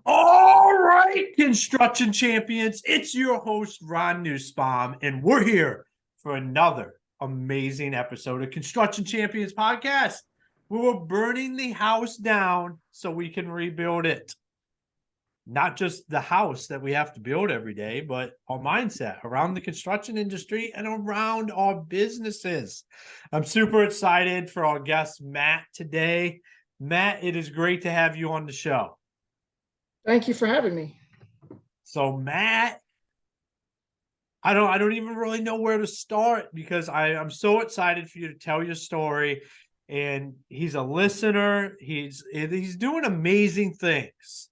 All right, construction champions, it's your host, Ron Nussbaum, and we're here for another amazing episode of Construction Champions Podcast. We were burning the house down so we can rebuild it. Not just the house that we have to build every day, but our mindset around the construction industry and around our businesses. I'm super excited for our guest, Matt, today. Matt, it is great to have you on the show. Thank you for having me. So Matt, I don't even really know where to start because I'm so excited for you to tell your story. And he's a listener. He's doing amazing things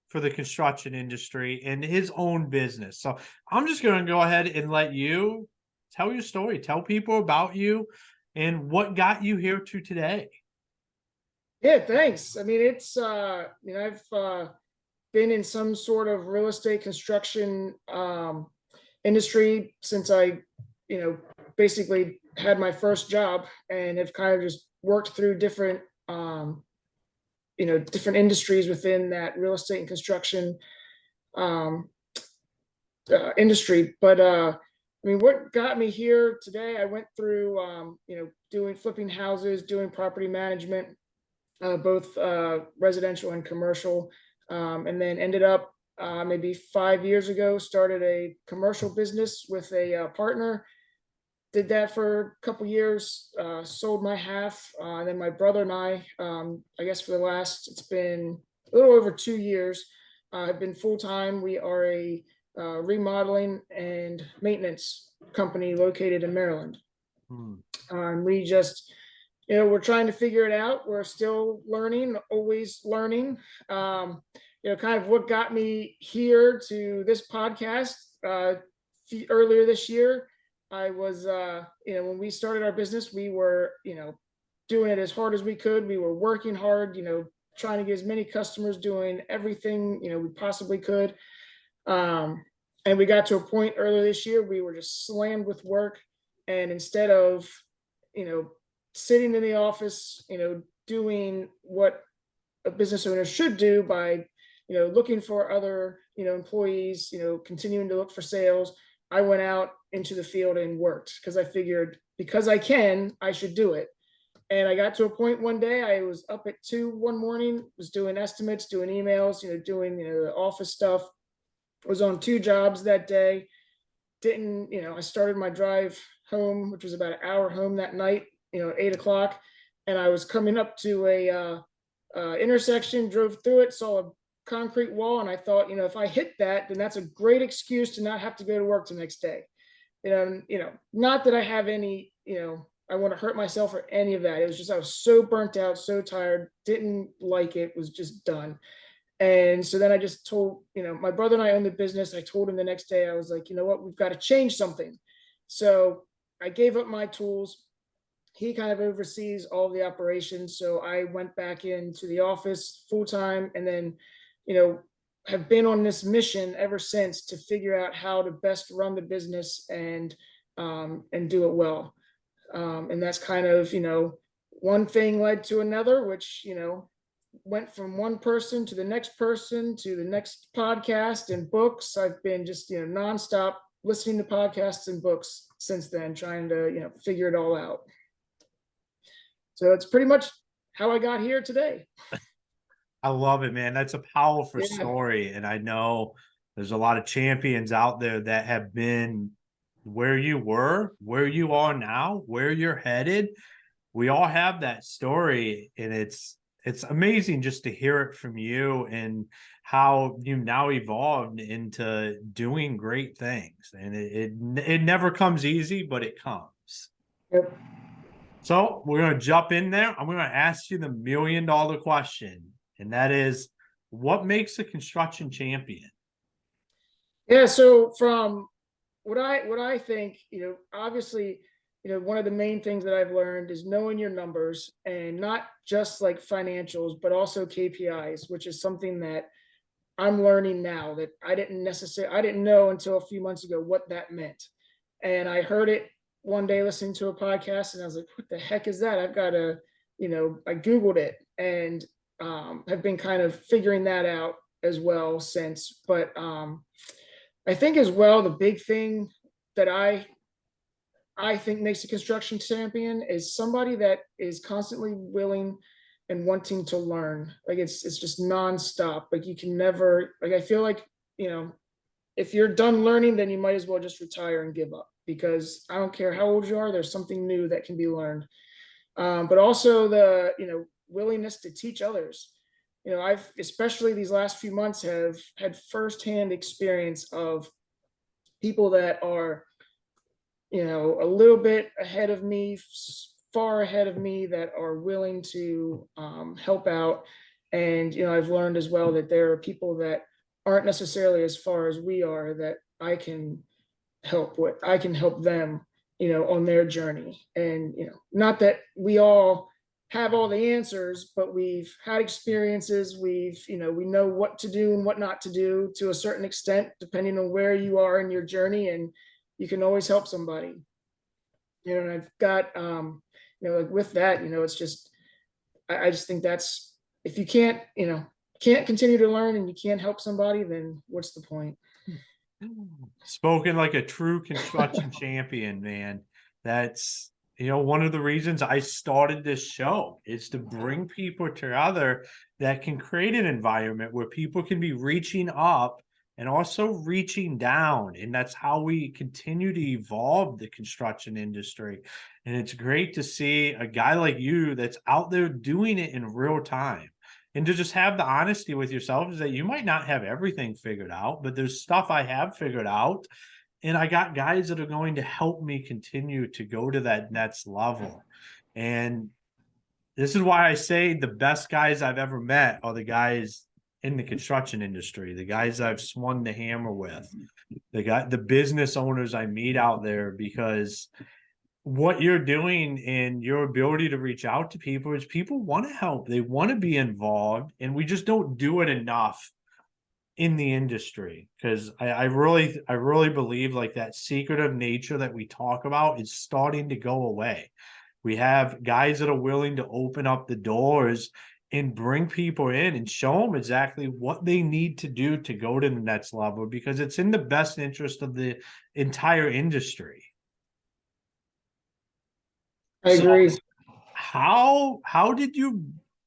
for the construction industry and his own business. So I'm just going to go ahead and let you tell your story. Tell people about you and what got you here to today. Yeah, thanks. I mean, it's I've been in some sort of real estate construction industry since I, basically had my first job, and have kind of just worked through different industries within that real estate and construction um, industry. But I mean, what got me here today, I went through, doing flipping houses, doing property management, both residential and commercial, and then ended up maybe 5 years ago, started a commercial business with a partner. Did that for a couple years, sold my half, and then my brother and I guess for the last, it's been a little over 2 years, have been full time. We are a remodeling and maintenance company located in Maryland. Hmm. We just, we're trying to figure it out. We're still learning, always learning. Kind of what got me here to this podcast earlier this year. I was, when we started our business, we were, doing it as hard as we could. We were working hard, trying to get as many customers, doing everything, we possibly could. And we got to a point earlier this year, we were just slammed with work. And instead of, sitting in the office, doing what a business owner should do by, looking for other, employees, continuing to look for sales, I went out into the field and worked because I figured because I should do it. And I got to a point one day, I was up at 2 one morning, was doing estimates, doing emails, doing, the office stuff. Was on 2 jobs that day. Didn't, I started my drive home, which was about an hour home that night, 8 o'clock. And I was coming up to a intersection, drove through it, saw a concrete wall, and I thought, if I hit that, then that's a great excuse to not have to go to work the next day. Not that I have any, I want to hurt myself or any of that. It was just I was so burnt out, so tired, didn't like it, was just done. And so then I just told, my brother and I own the business. I told him the next day, I was like, you know what, we've got to change something. So I gave up my tools. He kind of oversees all the operations. So I went back into the office full time, and then, have been on this mission ever since to figure out how to best run the business and do it well. And that's kind of, one thing led to another, which, went from one person to the next podcast and books. I've been just, nonstop listening to podcasts and books since then, trying to, figure it all out. So it's pretty much how I got here today. I love it, man. That's a powerful Yeah. story. And I know there's a lot of champions out there that have been where you were, where you are now, where you're headed. We all have that story, and it's amazing just to hear it from you and how you now evolved into doing great things. And it never comes easy, but it comes. Yep. So we're going to jump in there. I'm going to ask you the $1 million question. And that is, what makes a construction champion? Yeah. So from what I think, obviously, one of the main things that I've learned is knowing your numbers, and not just like financials, but also KPIs, which is something that I'm learning now that I didn't know until a few months ago what that meant. And I heard it one day listening to a podcast, and I was like, what the heck is that? I've got to, I Googled it, and have been kind of figuring that out as well since. But I think as well, the big thing that I think makes a construction champion is somebody that is constantly willing and wanting to learn. Like it's just nonstop. Like you can never, like I feel like, you know, if you're done learning, then you might as well just retire and give up, because I don't care how old you are, there's something new that can be learned. But also the, willingness to teach others. I've, especially these last few months, have had firsthand experience of people that are, a little bit ahead of me, far ahead of me, that are willing to help out. And, I've learned as well that there are people that aren't necessarily as far as we are that I can help with. I can help them, on their journey. And, not that we all have all the answers, but we've had experiences. We know what to do and what not to do to a certain extent, depending on where you are in your journey. And you can always help somebody. And I've got, like with that, it's just, I just think that's, if you can't continue to learn and you can't help somebody, then what's the point? Spoken like a true construction champion, man. That's, one of the reasons I started this show is to bring people together that can create an environment where people can be reaching up and also reaching down. And that's how we continue to evolve the construction industry. And it's great to see a guy like you that's out there doing it in real time. And to just have the honesty with yourself is that you might not have everything figured out, but there's stuff I have figured out. And I got guys that are going to help me continue to go to that next level. And this is why I say the best guys I've ever met are the guys in the construction industry, the guys I've swung the hammer with, the business owners I meet out there, because what you're doing and your ability to reach out to people is people want to help. They want to be involved, and we just don't do it enough in the industry. Because I really believe like that secretive nature that we talk about is starting to go away. We have guys that are willing to open up the doors and bring people in and show them exactly what they need to do to go to the next level, because it's in the best interest of the entire industry. I agree. So how did you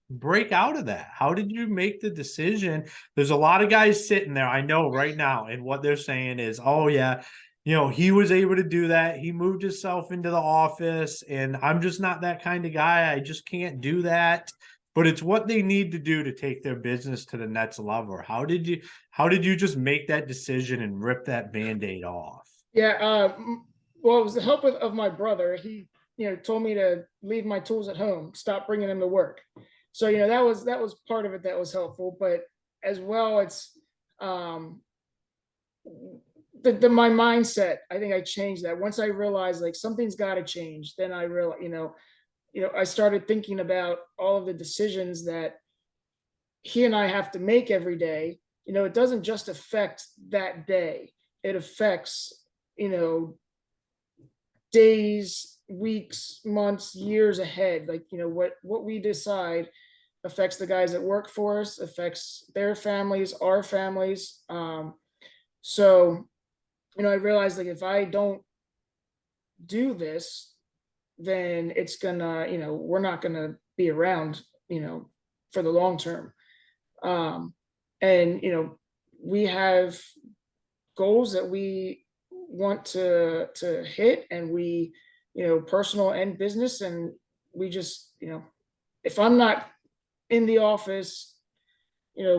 break out of that? How did you make the decision? There's a lot of guys sitting there, I know right now, and what they're saying is, oh yeah, he was able to do that. He moved himself into the office, and I'm just not that kind of guy. I just can't do that. But it's what they need to do to take their business to the next level. How did you just make that decision and rip that Band-Aid off? Yeah. Well, it was the help of my brother. He, told me to leave my tools at home, stop bringing them to work. So, that was part of it that was helpful. But as well, it's my mindset. I think I changed that once I realized like something's got to change. Then I realized, I started thinking about all of the decisions that he and I have to make every day. It doesn't just affect that day. It affects, days, weeks, months, years ahead. Like, what we decide affects the guys that work for us, affects their families, our families. So, I realized like if I don't do this, then it's gonna, we're not gonna be around, for the long term. And we have goals that we want to hit, and we, personal and business, and we just, if I'm not in the office,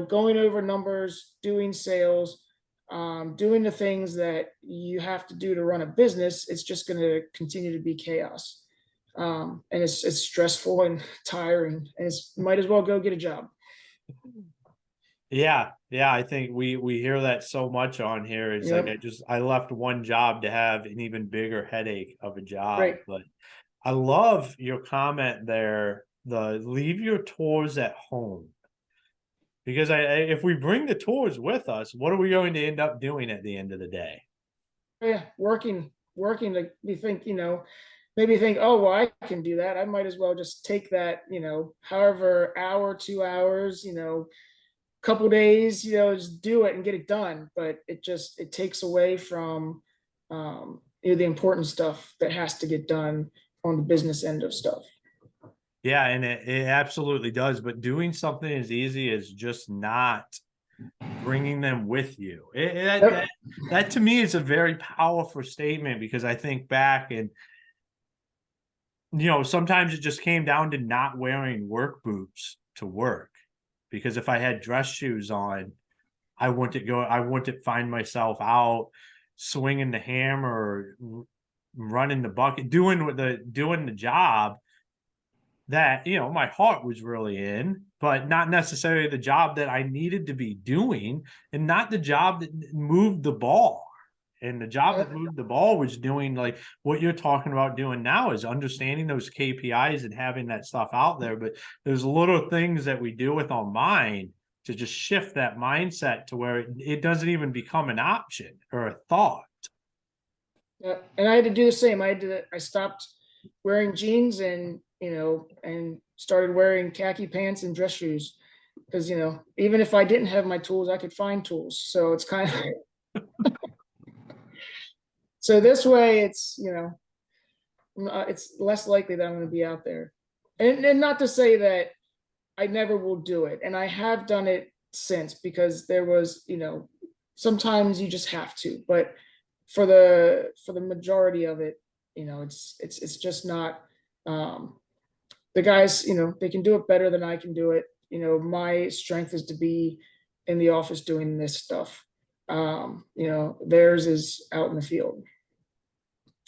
going over numbers, doing sales, doing the things that you have to do to run a business, it's just going to continue to be chaos. And it's stressful and tiring, and might as well go get a job. Yeah, I think we hear that so much on here. It's Yep. like I left one job to have an even bigger headache of a job. Right. But I love your comment there, the leave your tools at home. Because if we bring the tools with us, what are we going to end up doing at the end of the day? Yeah, working. Like you think, maybe think, oh well, I can do that. I might as well just take that, however hour, 2 hours, couple days, just do it and get it done. But it takes away from, the important stuff that has to get done on the business end of stuff. Yeah, and it absolutely does. But doing something as easy as just not bringing them with you, that to me is a very powerful statement, because I think back and, sometimes it just came down to not wearing work boots to work, because if I had dress shoes on, I wouldn't find myself out swinging the hammer, running the bucket, doing the job that, my heart was really in, but not necessarily the job that I needed to be doing, and not the job that moved the ball. And the job that moved the ball was doing like what you're talking about doing now, is understanding those KPIs and having that stuff out there. But there's little things that we do with our mind to just shift that mindset to where it doesn't even become an option or a thought. Yeah, and I had to do the same. I stopped wearing jeans and started wearing khaki pants and dress shoes, because even if I didn't have my tools, I could find tools. So it's kind of so this way it's less likely that I'm going to be out there. And not to say that I never will do it, and I have done it since, because there was, sometimes you just have to, but for the majority of it, it's just not, the guys, they can do it better than I can do it. My strength is to be in the office doing this stuff. Theirs is out in the field.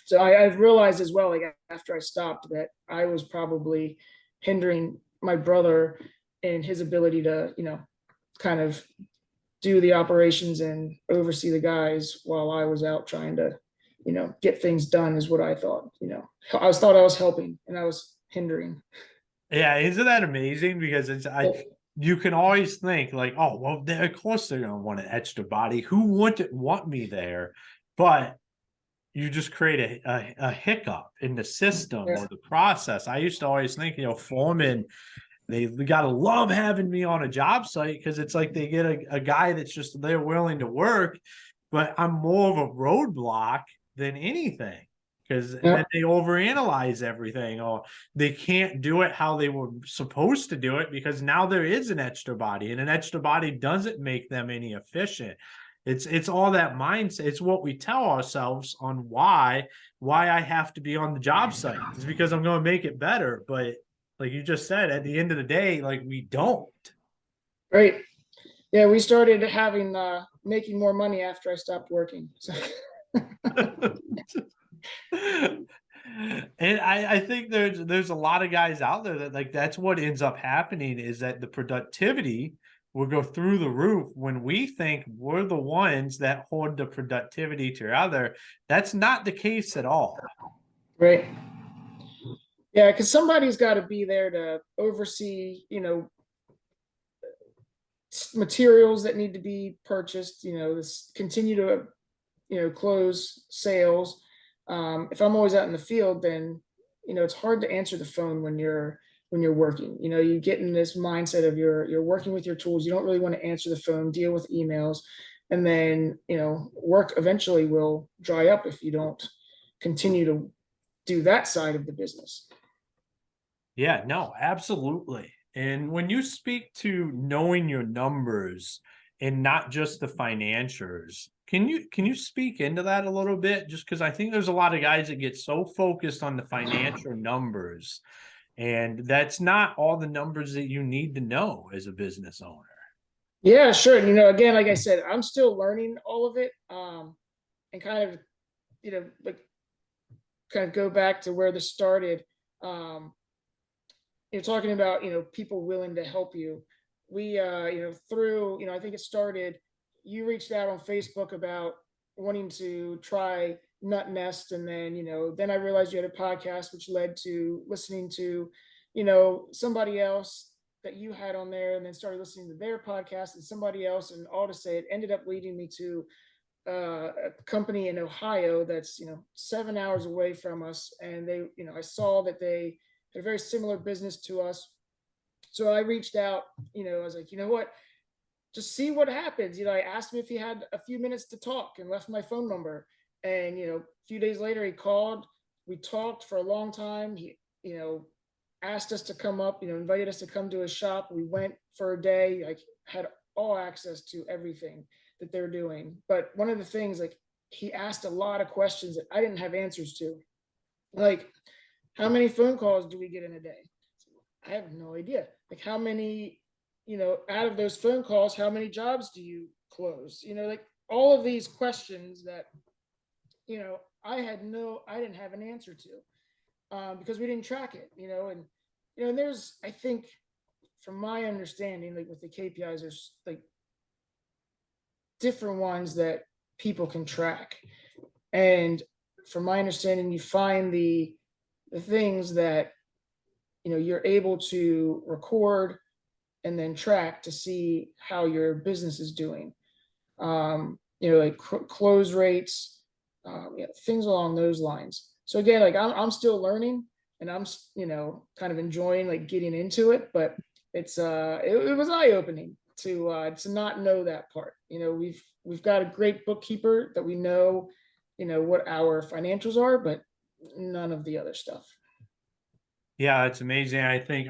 So I've realized as well, like after I stopped, that I was probably hindering my brother in his ability to, kind of do the operations and oversee the guys while I was out trying to, get things done, is what I thought. Thought I was helping and I was hindering. Yeah, isn't that amazing? Because you can always think like, oh, well, of course they're gonna want an extra body. Who wouldn't want me there? But you just create a hiccup in the system or the process. I used to always think, foremen, they gotta love having me on a job site, because it's like they get a guy that's just they're willing to work, but I'm more of a roadblock than anything, because then they overanalyze everything, or they can't do it how they were supposed to do it, because now there is an extra body, and an extra body doesn't make them any efficient. It's all that mindset. It's what we tell ourselves on why I have to be on the job site. It's because I'm going to make it better. But like you just said, at the end of the day, like we don't. Right. Yeah, we started having making more money after I stopped working. So. And I think there's a lot of guys out there that like that's what ends up happening, is that the productivity will go through the roof when we think we're the ones that hold the productivity together. That's not the case at all. Right. Yeah, because somebody's got to be there to oversee, materials that need to be purchased, this continue to, close sales. If I'm always out in the field, then, it's hard to answer the phone when you're working. You get in this mindset of you're working with your tools. You don't really want to answer the phone, deal with emails, and then, work eventually will dry up if you don't continue to do that side of the business. Yeah, no, absolutely. And when you speak to knowing your numbers and not just the financials, can you speak into that a little bit? Just because I think there's a lot of guys that get so focused on the financial numbers, and that's not all the numbers that you need to know as a business owner. Yeah, sure. Again, like I said, I'm still learning all of it. And kind of, like kind of go back to where this started. You're talking about, people willing to help you. We, through, I think it started, you reached out on Facebook about wanting to try Nut Nest. And then I realized you had a podcast, which led to listening to, somebody else that you had on there, and then started listening to their podcast and somebody else. And all to say, it ended up leading me to a company in Ohio that's 7 hours away from us, and they I saw that they had a very similar business to us, so I reached out. I was like, what, just see what happens. I asked him if he had a few minutes to talk and left my phone number. And, a few days later he called, we talked for a long time. He, asked us to come up, invited us to come to his shop. We went for a day. I had all access to everything that they're doing. But one of the things, like, he asked a lot of questions that I didn't have answers to. Like, how many phone calls do we get in a day? I have no idea. Like, how many, out of those phone calls, how many jobs do you close? Like, all of these questions that, I didn't have an answer to, because we didn't track it, and there's, I think, from my understanding, like with the KPIs, there's like different ones that people can track. And from my understanding, you find the things that, you're able to record and then track to see how your business is doing. Like close rates, things along those lines. So again, like I'm still learning, and I'm, kind of enjoying like getting into it, but it's it was eye-opening to not know that part. We've got a great bookkeeper that we know, what our financials are, but none of the other stuff. Yeah, it's amazing. I think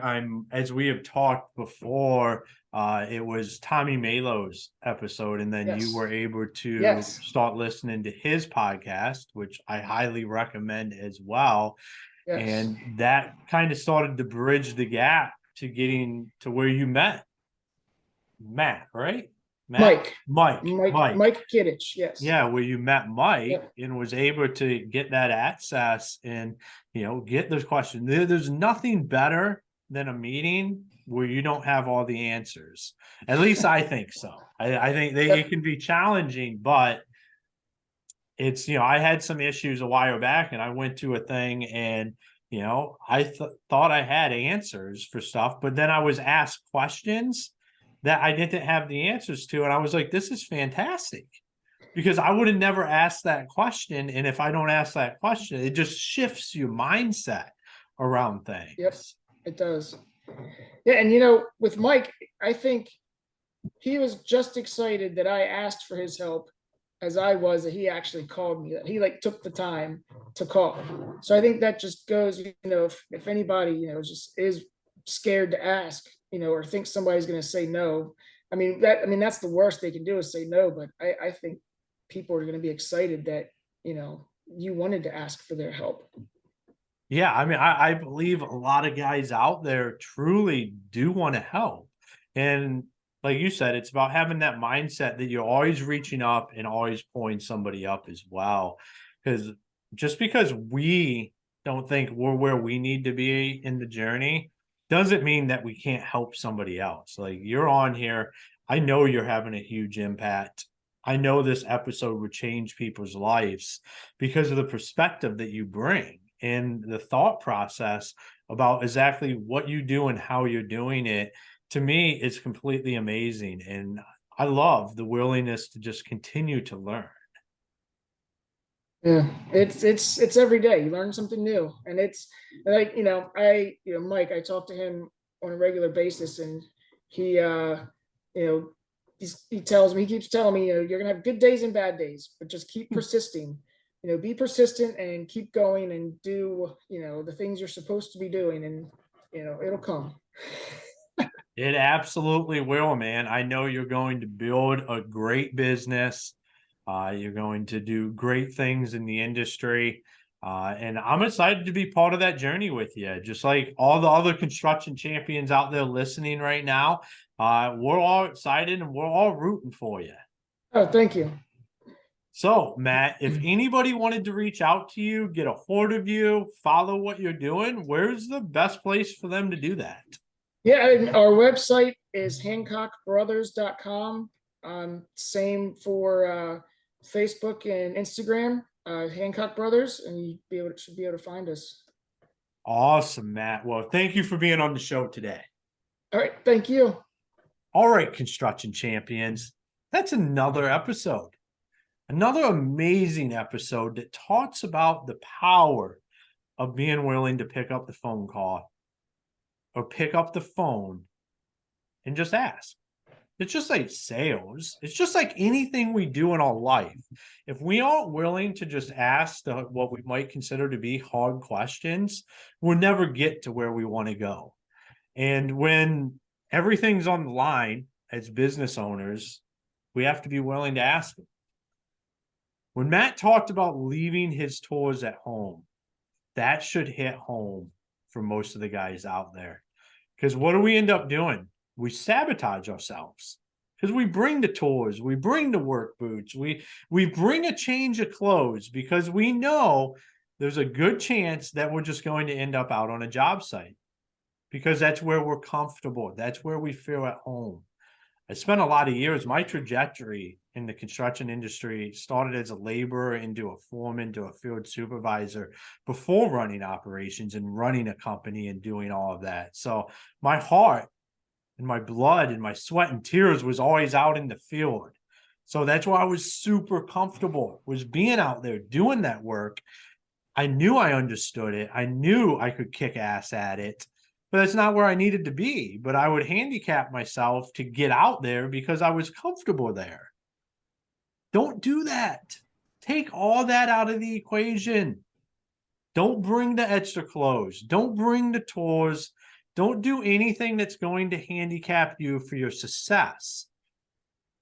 as we have talked before, it was Tommy Malo's episode, and then you Yes. were able to Yes. start listening to his podcast, which I highly recommend as well. Yes. And that kind of started to bridge the gap to getting to where you met Matt, right? Matt? Mike Kiddich. Yes. Yeah, where you met Mike Yep. and was able to get that access and, get those questions. There's nothing better than a meeting where you don't have all the answers. At least I think so. I think it can be challenging, but it's, I had some issues a while back, and I went to a thing, and, I thought I had answers for stuff, but then I was asked questions that I didn't have the answers to. And I was like, this is fantastic, because I would have never asked that question. And if I don't ask that question, it just shifts your mindset around things. Yep, it does. Yeah, and with Mike, I think he was just excited that I asked for his help as I was that he actually called me, that he like took the time to call. So I think that just goes, if anybody, just is scared to ask, or thinks somebody's going to say no. That's the worst they can do is say no. But I think people are going to be excited that, you wanted to ask for their help. Yeah, I believe a lot of guys out there truly do want to help. And like you said, it's about having that mindset that you're always reaching up and always pulling somebody up as well. Because just because we don't think we're where we need to be in the journey doesn't mean that we can't help somebody else. Like, you're on here, I know you're having a huge impact. I know this episode would change people's lives because of the perspective that you bring and the thought process about exactly what you do and how you're doing it. To me, it's completely amazing. And I love the willingness to just continue to learn. Yeah, it's every day you learn something new, and it's like, Mike, I talk to him on a regular basis, and he he keeps telling me, you're gonna have good days and bad days, but just keep persisting. Be persistent and keep going and do, the things you're supposed to be doing, and it'll come. It absolutely will, man. I know you're going to build a great business. You're going to do great things in the industry. And I'm excited to be part of that journey with you. Just like all the other construction champions out there listening right now, we're all excited and we're all rooting for you. Oh, thank you. So, Matt, if anybody wanted to reach out to you, get a hold of you, follow what you're doing, where's the best place for them to do that? Yeah, and our website is hancockbrothers.com. Same for Facebook and Instagram, Hancock Brothers, and you should be able to find us. Awesome, Matt. Well, thank you for being on the show today. All right, thank you. All right, construction champions, that's another episode. Another amazing episode that talks about the power of being willing to pick up the phone call or pick up the phone and just ask. It's just like sales. It's just like anything we do in our life. If we aren't willing to just ask what we might consider to be hard questions, we'll never get to where we want to go. And when everything's on the line as business owners, we have to be willing to ask them. When Matt talked about leaving his tours at home, that should hit home for most of the guys out there. Because what do we end up doing? We sabotage ourselves because we bring the tours, we bring the work boots, we bring a change of clothes because we know there's a good chance that we're just going to end up out on a job site because that's where we're comfortable. That's where we feel at home. I spent a lot of years, my trajectory in the construction industry started as a laborer into a foreman to a field supervisor before running operations and running a company and doing all of that. So my heart and my blood and my sweat and tears was always out in the field. So that's why I was super comfortable, was being out there doing that work. I knew I understood it. I knew I could kick ass at it. But that's not where I needed to be. But I would handicap myself to get out there because I was comfortable there. Don't do that. Take all that out of the equation. Don't bring the extra clothes. Don't bring the tours. Don't do anything that's going to handicap you for your success.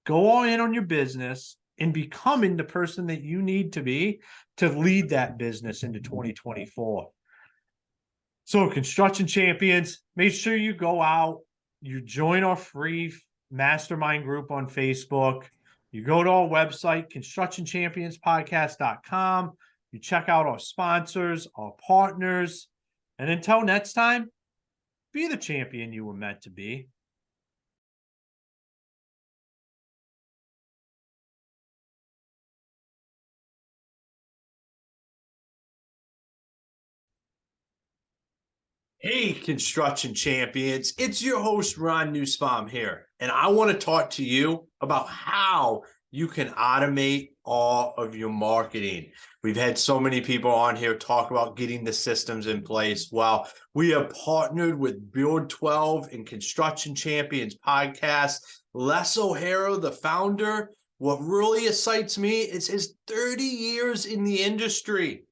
Go all in on your business and becoming the person that you need to be to lead that business into 2024. So construction champions, make sure you go out, you join our free mastermind group on Facebook. You go to our website, constructionchampionspodcast.com. You check out our sponsors, our partners. And until next time, be the champion you were meant to be. Hey, construction champions. It's your host, Ron Nussbaum here. And I want to talk to you about how you can automate all of your marketing. We've had so many people on here talk about getting the systems in place. Well, we have partnered with Build 12 and Construction Champions podcast. Les O'Hara, the founder, what really excites me is his 30 years in the industry.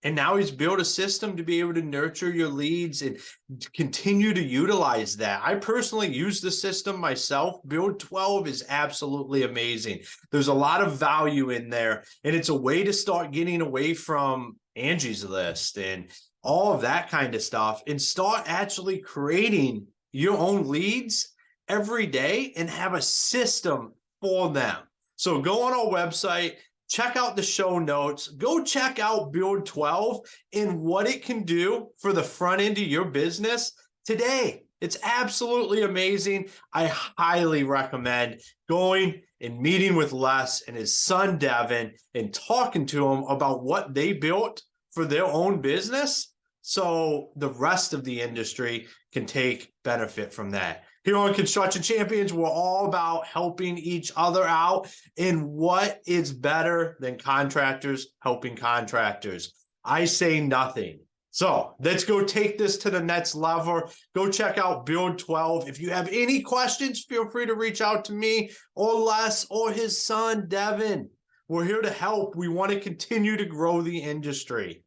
And now he's built a system to be able to nurture your leads and continue to utilize that. I personally use the system myself. Build 12 is absolutely amazing. There's a lot of value in there, and it's a way to start getting away from Angie's List and all of that kind of stuff and start actually creating your own leads every day and have a system for them. So go on our website, check out the show notes, go check out Build 12 and what it can do for the front end of your business today. It's absolutely amazing. I highly recommend going and meeting with Les and his son, Devin, and talking to him about what they built for their own business so the rest of the industry can take benefit from that. Here on Construction Champions, we're all about helping each other out. And what is better than contractors helping contractors? I say nothing. So let's go take this to the next level. Go check out Build 12. If you have any questions, feel free to reach out to me or Les or his son, Devin. We're here to help. We want to continue to grow the industry.